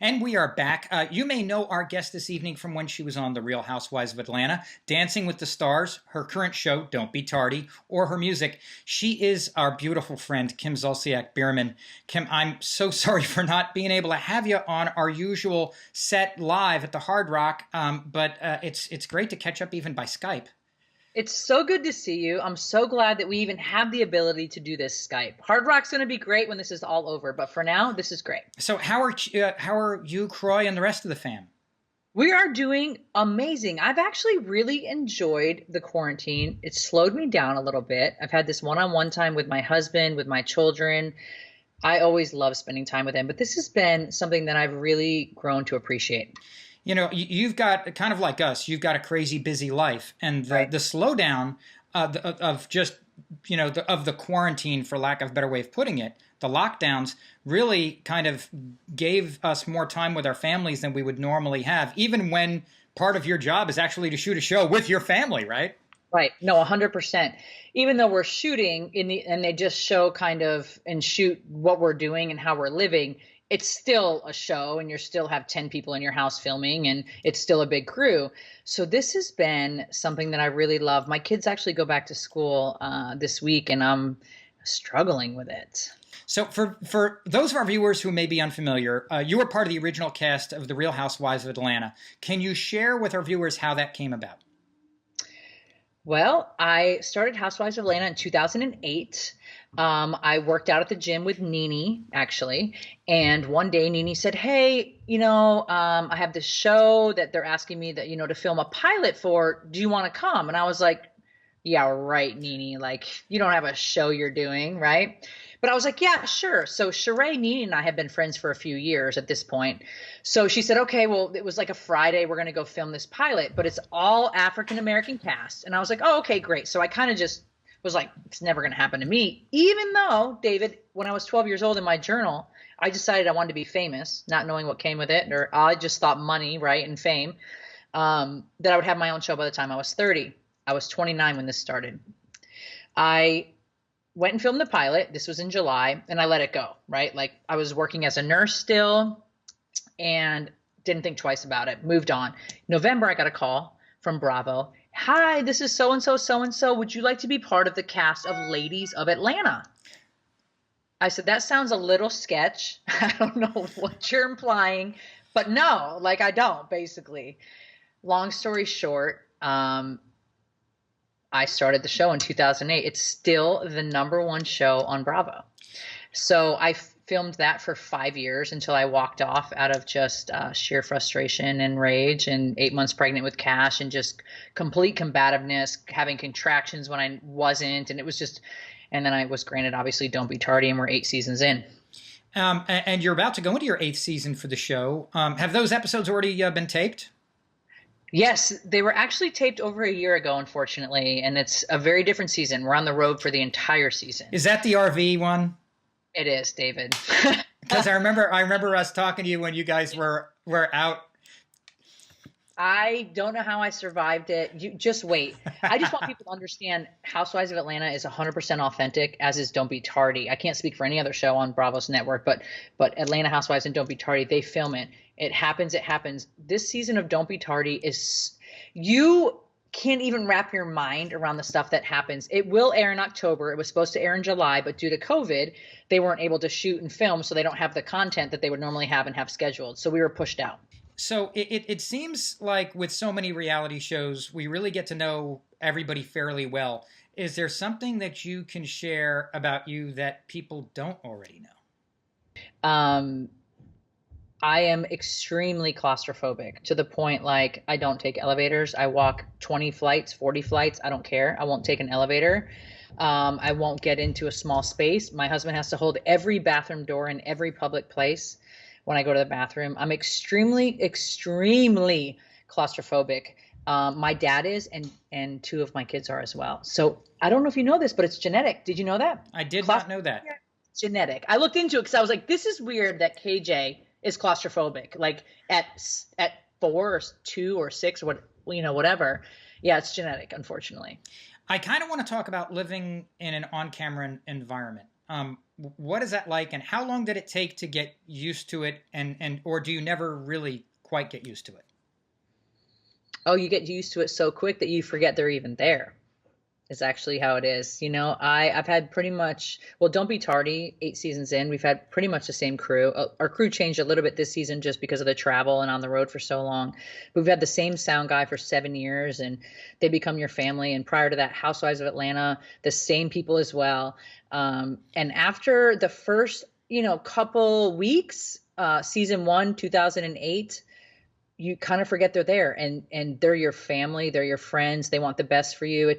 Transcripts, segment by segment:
And we are back. You may know our guest this evening from when she was on The Real Housewives of Atlanta, Dancing with the Stars, her current show, Don't Be Tardy, or her music. She is our beautiful friend, Kim Zolciak-Biermann. Kim, I'm so sorry for not being able to have you on our usual set live at the Hard Rock, but it's great to catch up even by Skype. It's so good to see you. I'm so glad that we even have the ability to do this Skype. Hard Rock's going to be great when this is all over, but for now, this is great. So how are you, Croy, and the rest of the fam? We are doing amazing. I've actually really enjoyed the quarantine. It slowed me down a little bit. I've had this one-on-one time with my husband, with my children. I always love spending time with them, but this has been something that I've really grown to appreciate. You know, you've got kind of like us, you've got a crazy busy life, and the slowdown of just, of the quarantine, for lack of a better way of putting it, the lockdowns really kind of gave us more time with our families than we would normally have, even when part of your job is actually to shoot a show with your family, right? Right. No, 100%. Even though we're shooting and they just show kind of and shoot what we're doing and how we're living, it's still a show and you still have 10 people in your house filming and it's still a big crew. So this has been something that I really love. My kids actually go back to school this week and I'm struggling with it. So for those of our viewers who may be unfamiliar, you were part of the original cast of The Real Housewives of Atlanta. Can you share with our viewers how that came about? Well, I started Housewives of Atlanta in 2008. I worked out at the gym with Nene, actually. And one day Nene said, hey, I have this show that they're asking me that, to film a pilot for. Do you want to come? And I was like, yeah, right, Nene. Like, you don't have a show you're doing, right? But I was like, yeah, sure. So Sheree, Nene, and I have been friends for a few years at this point. So she said, okay, well, it was like a Friday. We're going to go film this pilot, but it's all African-American cast. And I was like, oh, okay, great. So I kind of just was like, it's never going to happen to me. Even though, David, when I was 12 years old in my journal, I decided I wanted to be famous, not knowing what came with it. Or I just thought money, right, and fame, that I would have my own show by the time I was 30. I was 29 when this started. I went and filmed the pilot. This was in July, and I let it go, right? Like I was working as a nurse still and didn't think twice about it. Moved on. November, I got a call from Bravo. Hi, this is so-and-so, so-and-so. Would you like to be part of the cast of Ladies of Atlanta? I said, that sounds a little sketch. I don't know what you're implying, but no, like I don't, basically. Long story short, I started the show in 2008. It's still the #1 show on Bravo. So I filmed that for 5 years until I walked off out of just sheer frustration and rage, and 8 months pregnant with Cash and just complete combativeness, having contractions when I wasn't. And it was just, and then I was granted, obviously, Don't Be Tardy, and we're 8 seasons in. And you're about to go into your 8th season for the show. Have those episodes already been taped? Yes, they were actually taped over a year ago, unfortunately, and it's a very different season. We're on the road for the entire season. Is that the RV one? It is, David. Because I remember us talking to you when you guys were out. I don't know how I survived it. You just wait. I just want people to understand Housewives of Atlanta is 100% authentic, as is Don't Be Tardy. I can't speak for any other show on Bravo's network, but Atlanta Housewives and Don't Be Tardy, they film it. It happens. It happens. This season of Don't Be Tardy is, you can't even wrap your mind around the stuff that happens. It will air in October. It was supposed to air in July, but due to COVID, they weren't able to shoot and film, so they don't have the content that they would normally have and have scheduled. So we were pushed out. So it seems like with so many reality shows, we really get to know everybody fairly well. Is there something that you can share about you that people don't already know? I am extremely claustrophobic, to the point like I don't take elevators. I walk 20 flights, 40 flights. I don't care. I won't take an elevator. I won't get into a small space. My husband has to hold every bathroom door in every public place when I go to the bathroom. I'm extremely, extremely claustrophobic. My dad is, and 2 of my kids are as well. So I don't know if you know this, but it's genetic. Did you know that? I did not know that. Genetic. I looked into it because I was like, this is weird that KJ is claustrophobic. Like at 4 or 2 or 6 or whatever. Yeah, it's genetic, unfortunately. I kind of want to talk about living in an on-camera environment. What is that like, and how long did it take to get used to it, and or do you never really quite get used to it? Oh, you get used to it so quick that you forget they're even there. Is actually how it is. I've had pretty much, well, Don't Be Tardy, 8 seasons in, we've had pretty much the same crew. Our crew changed a little bit this season just because of the travel and on the road for so long. But we've had the same sound guy for 7 years, and they become your family. And prior to that, Housewives of Atlanta, the same people as well. And after the first, couple weeks, season one, 2008, you kind of forget they're there, and they're your family, they're your friends, they want the best for you.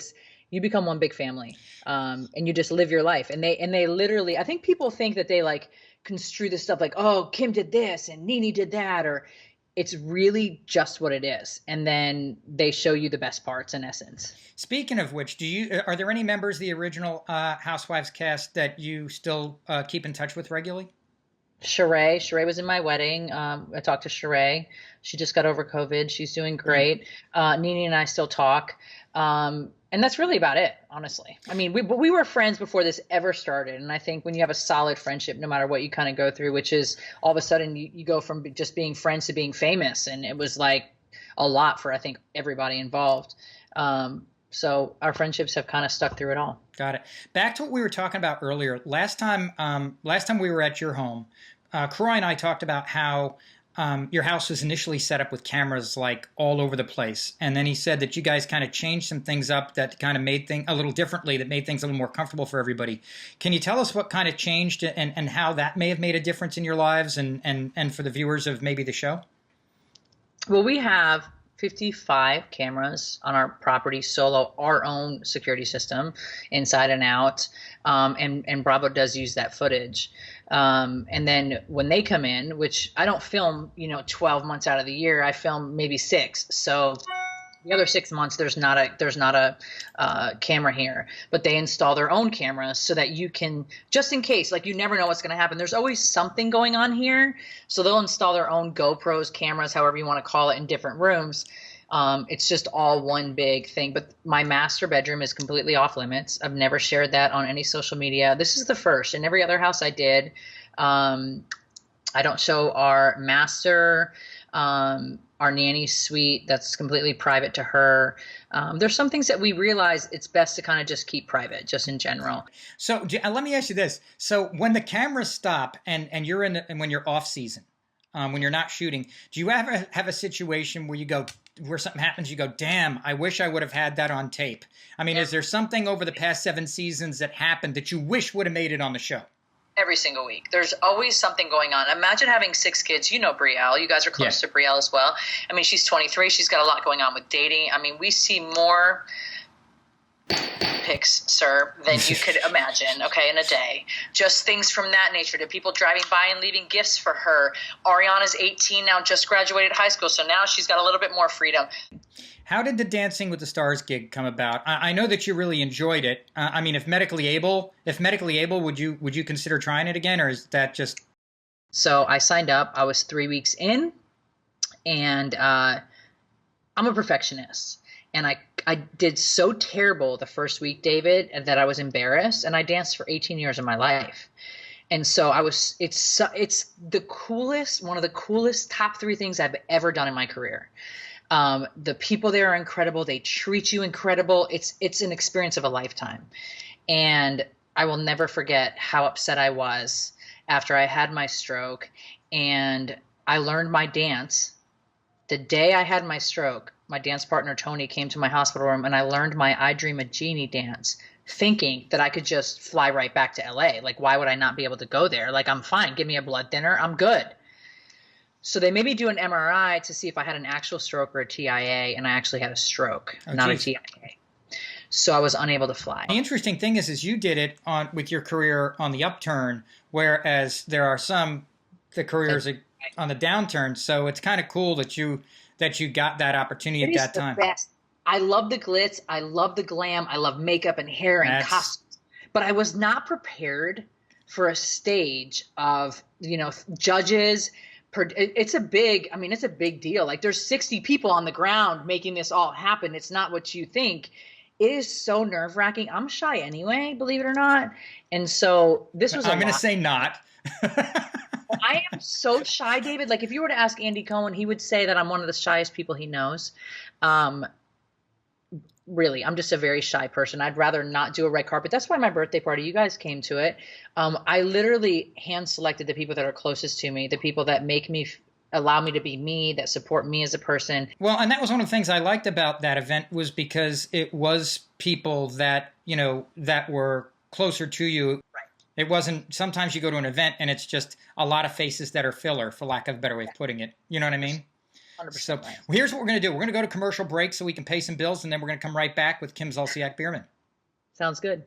You become one big family, and you just live your life. And they literally, I think people think that they like construe this stuff like, oh, Kim did this and Nene did that, or it's really just what it is. And then they show you the best parts in essence. Speaking of which, are there any members of the original Housewives cast that you still keep in touch with regularly? Sheree was in my wedding. I talked to Sheree. She just got over COVID. She's doing great. Nene and I still talk. And that's really about it, honestly. I mean, we were friends before this ever started. And I think when you have a solid friendship, no matter what you kind of go through, which is all of a sudden you go from just being friends to being famous. And it was like a lot for, I think, everybody involved. So our friendships have kind of stuck through it all. Got it. Back to what we were talking about earlier. Last time we were at your home, Croy and I talked about how your house was initially set up with cameras like all over the place. And then he said that you guys kind of changed some things up that kind of made things a little differently, that made things a little more comfortable for everybody. Can you tell us what kind of changed and how that may have made a difference in your lives and for the viewers of maybe the show? Well, we have 55 cameras on our property, solo, our own security system inside and out. And Bravo does use that footage. And then when they come in, which I don't film, 12 months out of the year, I film maybe 6. So the other 6 months, there's not a camera here, but they install their own cameras so that you can, just in case, like you never know what's going to happen. There's always something going on here. So they'll install their own GoPros, cameras, however you want to call it, in different rooms. It's just all one big thing. But my master bedroom is completely off limits. I've never shared that on any social media. This is the first. In every other house I did, I don't show our master, our nanny suite. That's completely private to her. There's some things that we realize it's best to kind of just keep private, just in general. So let me ask you this. So when the cameras stop and when you're off season, when you're not shooting, do you ever have a situation where something happens, you go, damn, I wish I would have had that on tape? I mean, Is there something over the past 7 seasons that happened that you wish would have made it on the show? Every single week. There's always something going on. Imagine having 6 kids. You know Brielle. You guys are close to Brielle as well. I mean, she's 23. She's got a lot going on with dating. I mean, we see more pics, sir, than you could imagine, okay, in a day. Just things from that nature, to people driving by and leaving gifts for her. Ariana's 18 now, just graduated high school, so now she's got a little bit more freedom. How did the Dancing with the Stars gig come about? I know that you really enjoyed it. I mean, if medically able, would you consider trying it again, or is that just? So I signed up. I was 3 weeks in, and I'm a perfectionist. And I did so terrible the first week, David, that I was embarrassed. And I danced for 18 years of my life. And so it's the coolest, one of the coolest top 3 things I've ever done in my career. The people there are incredible. They treat you incredible. It's an experience of a lifetime. And I will never forget how upset I was after I had my stroke. And I learned my dance. The day I had my stroke, my dance partner, Tony, came to my hospital room, and I learned my I Dream a Genie dance, thinking that I could just fly right back to LA. Like, why would I not be able to go there? Like, I'm fine. Give me a blood thinner. I'm good. So they made me do an MRI to see if I had an actual stroke or a TIA, and I actually had a stroke, not a TIA. So I was unable to fly. The interesting thing is you did it with your career on the upturn, whereas there are the careers are on the downturn. So it's kind of cool that you got that opportunity at that time. Best. I love the glitz. I love the glam. I love makeup and hair and costumes. But I was not prepared for a stage of, judges. It's a big deal. Like, there's 60 people on the ground making this all happen. It's not what you think. it is so nerve-wracking. I'm shy anyway, believe it or not. And so this was a I'm going to lot. say not. I am so shy, David. Like if you were to ask Andy Cohen, he would say that I'm one of the shyest people he knows. Um, really, I'm just a very shy person. I'd rather not do a red carpet. That's why my birthday party, you guys came to it. I literally hand selected the people that are closest to me, the people that make me allow me to be me, that support me as a person. Well, and that was one of the things I liked about that event was because it was people that, you know, that were closer to you. Right. It wasn't, sometimes you go to an event and it's just a lot of faces that are filler, for lack of a better way of putting it. You know what I mean? 100% So right. well, here's what we're going to do. We're going to go to commercial break so we can pay some bills, and then we're going to come right back with Kim Zolciak-Biermann. Sounds good.